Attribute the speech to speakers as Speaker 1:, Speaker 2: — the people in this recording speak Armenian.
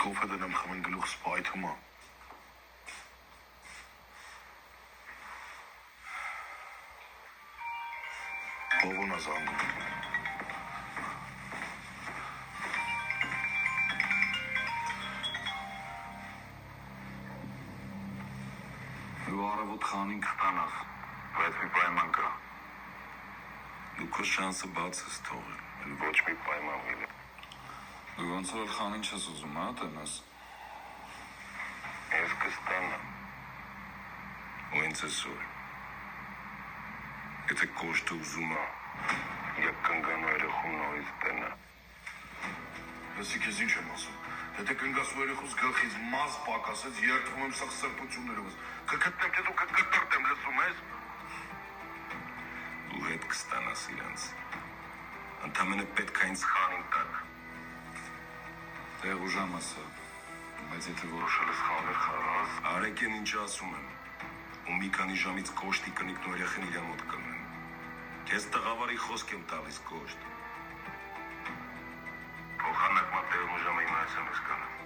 Speaker 1: Կոֆե դնեմ խմեն գլուխս պայթում է։ Ո՞վ է զանգում։
Speaker 2: Ու առավոտ խանին կտանաս,
Speaker 1: Բայց մի պայման կա։
Speaker 2: դու քո շանսը բաց ես թողել։
Speaker 1: Ոչ մի պայման վիլը։
Speaker 2: Դու ոնց որ խանին չես ուզում, հա, տենաս։
Speaker 1: Ես կստանամ։
Speaker 2: Ու ինձ այսօր։ Եթե կոշտը ուզում է,
Speaker 1: Եկ կնգանու երեխում նորից տենա։
Speaker 2: Լսի քեզ ինչ եմ ասում։
Speaker 1: Եթե կնգաս ու երեխուս գլխից մազ պակասեց, երդվում եմ սաղ սրբություններովս։ Կգտնեմ քեզ ու կկտրտեմ, լսում ես։
Speaker 2: Դու հետ կստանաս իրանց։ Ընդամենը պետք է ինձ խանին տակ։ Տեղ ուժամ ասա, բայց եթե
Speaker 1: Որոշել ես խաղեր խաղաս։
Speaker 2: Արեկեն ինչ ասում եմ, ու մի քանի ժամից կոշտի կնիկն ու երեխեն իրա մոտ կլնեն։ Քեզ տղավարի խոսք եմ տալիս կոշտ։
Speaker 1: Փոխանակ մատերում ժամը իմ այս եմ ես կանը։